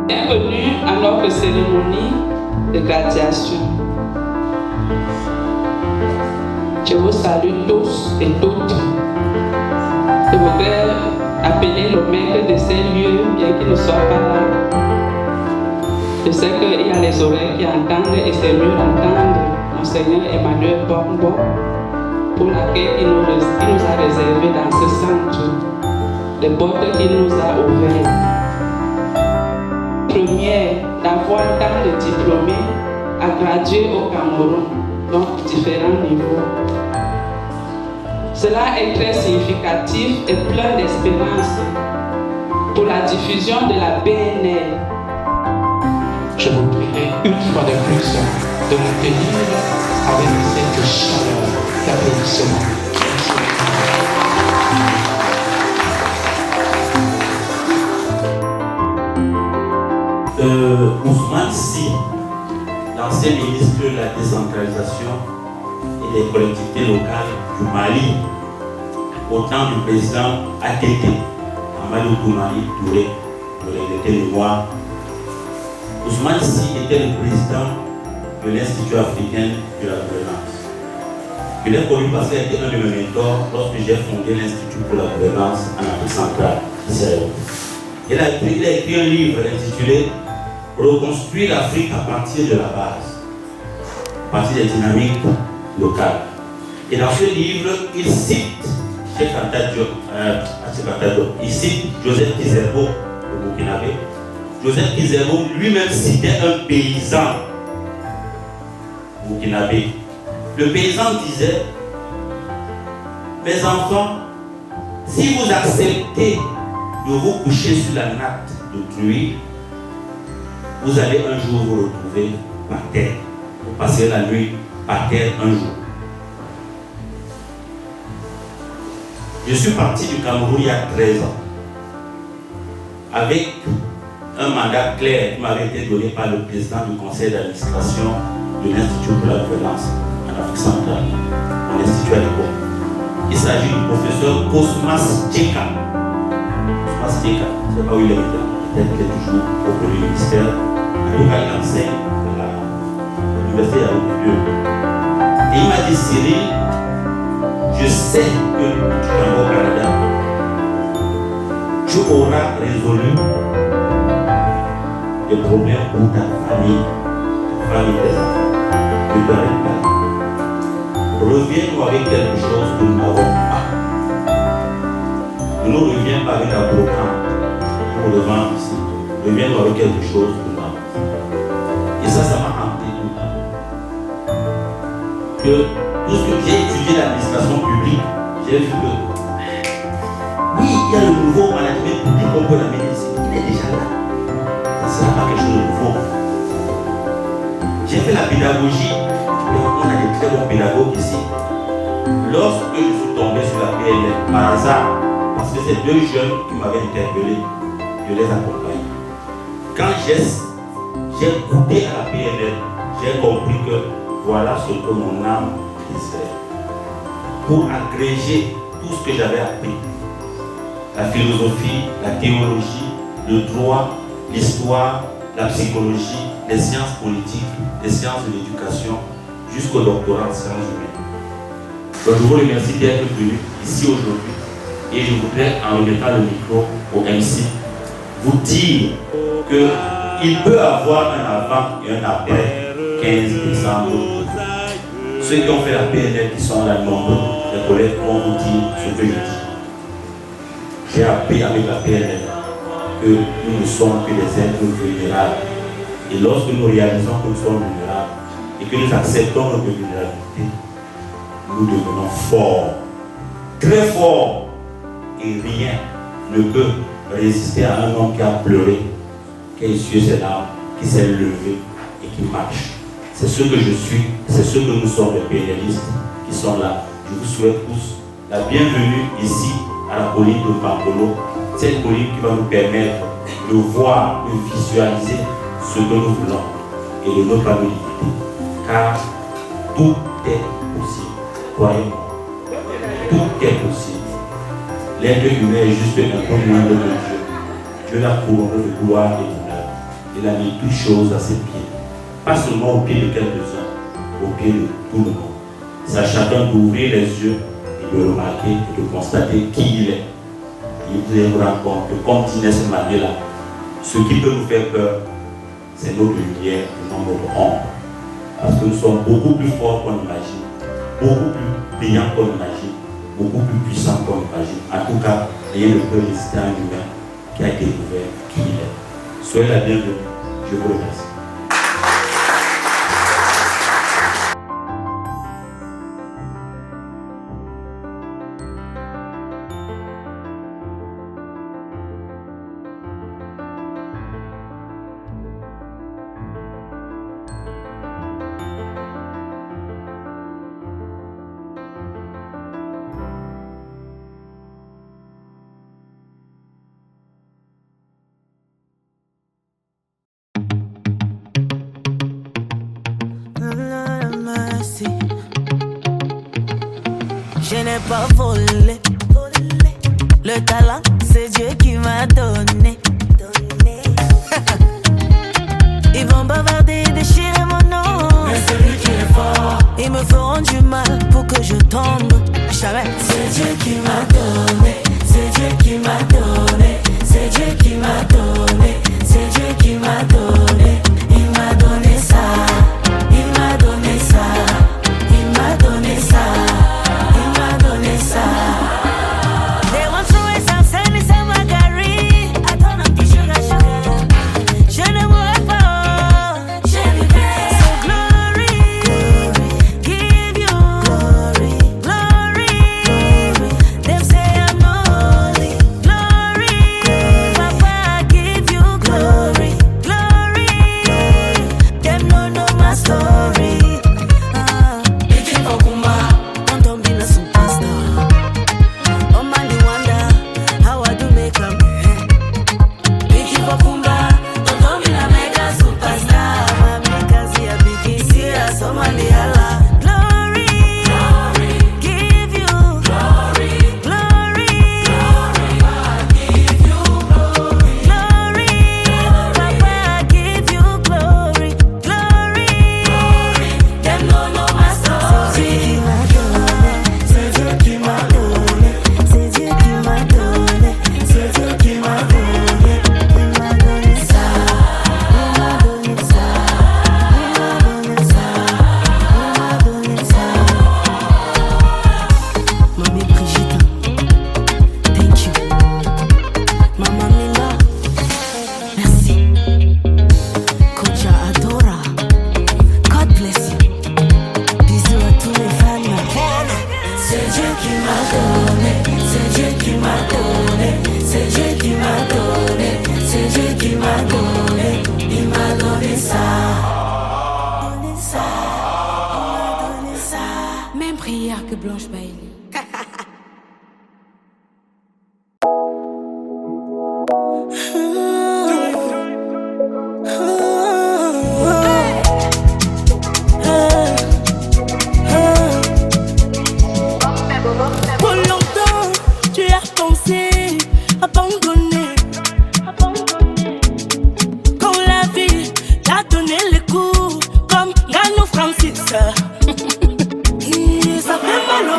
Bienvenue à notre cérémonie de graduation. Je vous salue tous et toutes. Je voudrais appeler le maître de ces lieux, bien qu'il ne soit pas là. Je sais qu'il y a les oreilles qui entendent et c'est mieux d'entendre Monseigneur Emmanuel Bombo pour laquelle il nous a réservé dans ce centre, les portes qu'il nous a ouvertes. Première, d'avoir tant de diplômés à graduer au Cameroun, donc différents niveaux. Cela est très significatif et plein d'espérance pour la diffusion de la BNL. Je vous prierai une fois de plus de nous tenir avec cette chaleur d'applaudissement. Ousmane Sy, l'ancien ministre de la décentralisation et des collectivités locales du Mali, au temps du président ATT, Amadou Touré, pour les mémoire. Ousmane Sy était le président de l'Institut africain de la gouvernance. Je l'ai connu parce qu'il était un de mes mentors lorsque j'ai fondé l'Institut pour la gouvernance en Afrique centrale. Il a écrit un livre intitulé Reconstruire l'Afrique à partir de la base, à partir des dynamiques locales. Et dans ce livre, il cite il cite Joseph Kizerbo au Burkinabé. Joseph Kizerbo lui-même citait un paysan burkinabé. Le paysan disait: mes enfants, si vous acceptez de vous coucher sur la natte d'autrui, vous allez un jour vous retrouver par terre. Vous passerez la nuit par terre un jour. Je suis parti du Cameroun il y a 13 ans avec un mandat clair qui m'avait été donné par le président du conseil d'administration de l'Institut pour la gouvernance en Afrique centrale, mon institut à l'époque. Il s'agit du professeur Cosmas Djeka. Cosmas Djeka, je ne sais pas où il est maintenant, peut-être qu'il est toujours au premier ministère. En tout cas, il enseigne à l'université à Yaoundé. Et il m'a dit: Cyril, je sais que tu es au Canada, tu auras résolu des problèmes pour ta famille tes enfants. Ne t'arrête pas. Reviens-nous avec quelque chose que nous n'avons pas. Ne nous reviens pas avec un programme pour le vendre ici. Reviens-nous avec quelque chose que nous n'avons pas. Et ça m'a hanté tout le temps. Que tout ce que j'ai étudié l'administration publique, j'ai vu que oui, il y a le nouveau management public qu'on peut l'amener ici. Il est déjà là. Ça ne sera pas quelque chose de nouveau. J'ai fait la pédagogie. On a des très bons pédagogues ici. Lorsque je suis tombé sur la PNL, par hasard, parce que c'est deux jeunes qui m'avaient interpellé, je les accompagne. Quand j'ai goûté à la PNL, j'ai compris que voilà ce que mon âme désirait. Pour agréger tout ce que j'avais appris, la philosophie, la théologie, le droit, l'histoire, la psychologie, les sciences politiques, les sciences de l'éducation, jusqu'au doctorat en sciences humaines. Donc je vous remercie d'être venu ici aujourd'hui et je voudrais, en remettant le micro au MC, vous dire qu'il peut avoir un avant et un après 15 décembre. Ceux qui ont fait la PNL qui sont là nombreux, les collègues vont vous dire ce que je dis. J'ai appris avec la PNL que nous ne sommes que des êtres vulnérables. Et lorsque nous réalisons que nous sommes vulnérables et que nous acceptons notre vulnérabilité, nous devenons forts, très forts. Et rien ne peut résister à un homme qui a pleuré, qui a essuyé ses larmes, qui s'est levé et qui marche. C'est ce que je suis, c'est ce que nous sommes, les PNListes qui sont là. Je vous souhaite tous la bienvenue ici à la colline de Pampolo, cette colline qui va nous permettre de voir, de visualiser ce que nous voulons et de notre habilité. Car tout est possible. Croyez-moi, tout est possible. L'être humain est juste un peu moins de Dieu. Dieu l'a couronné de gloire et d'honneur. Il a mis toutes choses à ses pieds. Pas seulement au pied de quelques-uns, au pied de tout le monde. C'est à chacun d'ouvrir les yeux et de remarquer et de constater qui il est. Et vous allez vous rendre compte que comme dit Nelson Mandela, ce qui peut nous faire peur, c'est notre lumière et non notre ombre. Parce que nous sommes beaucoup plus forts qu'on imagine, beaucoup plus brillants qu'on imagine, beaucoup plus puissants qu'on imagine. En tout cas, ayez le peur d'hésiter à un humain qui a découvert qui il est. Soyez la bienvenue. Je vous remercie. Je n'ai pas volé. Le talent, c'est Dieu qui m'a donné. Ils vont bavarder et déchirer mon nom. Mais celui qui est fort, ils me feront du mal pour que je tombe. Jamais. C'est Dieu qui m'a donné. C'est Dieu qui m'a donné. C'est Dieu qui m'a donné. C'est Dieu qui m'a donné. Il m'a donné ça. Il m'a donné ça. Il m'a donné ça. Il m'a donné ça. They want to raise some sand in some margarine. I don't know if sugar, sugar. Je ne mourrai pas. Je vivrai. So glory, give you glory, glory. Them say I'm not holy. Glory, Papa, give you glory, glory. Them no know my story. Iki Okumba, Don't be a superstar. Oh man, you wonder how I do make a man. Iki Okumba, Toto Mina Mega Superstar. Mami kazi ya bikisi ya Somali hala. Glory, give you glory, glory. Papa, give you glory, glory. Them no know my story. C'est Dieu qui m'a donné, c'est Dieu qui m'a donné, c'est Dieu qui m'a donné. Il m'a donné ça, il m'a donné ça, il m'a donné ça, il m'a donné ça. Mamie Brigitte, thank you. Maman Mila, merci. Kocha Adora, God bless you. Bisous à tous les fans. C'est Dieu qui m'a donné. C'est Dieu qui m'a donné. C'est Dieu qui m'a donné. C'est Dieu qui m'a donné. Il m'a donné ça. Donné ça, il m'a donné ça. Même prière que Blanche Bailey. Pour longtemps, tu as pensé abandonner. Quand la vie t'a donné les coups, comme Gano Francis. Et ça fait mal,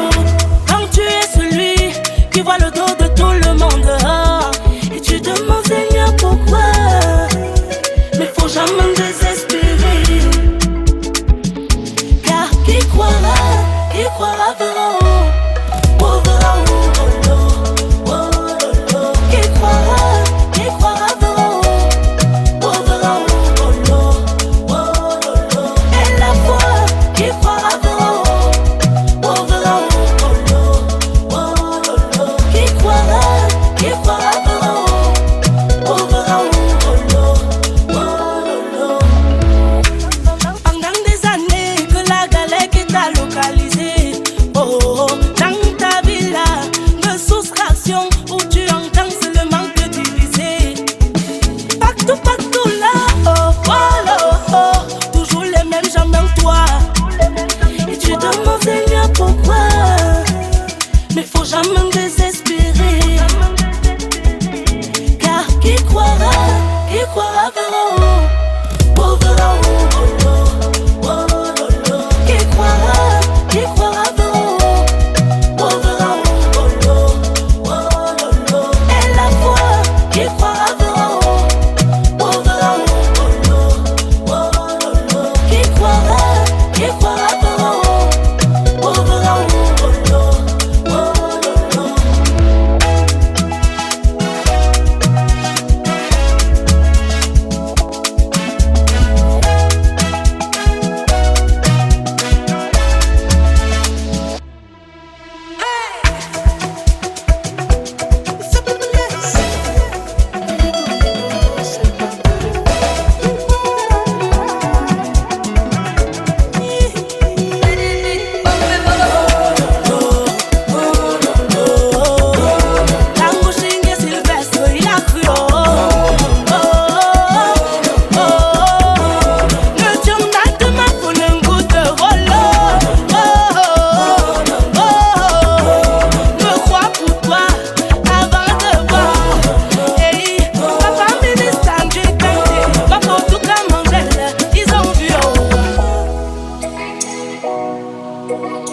Thank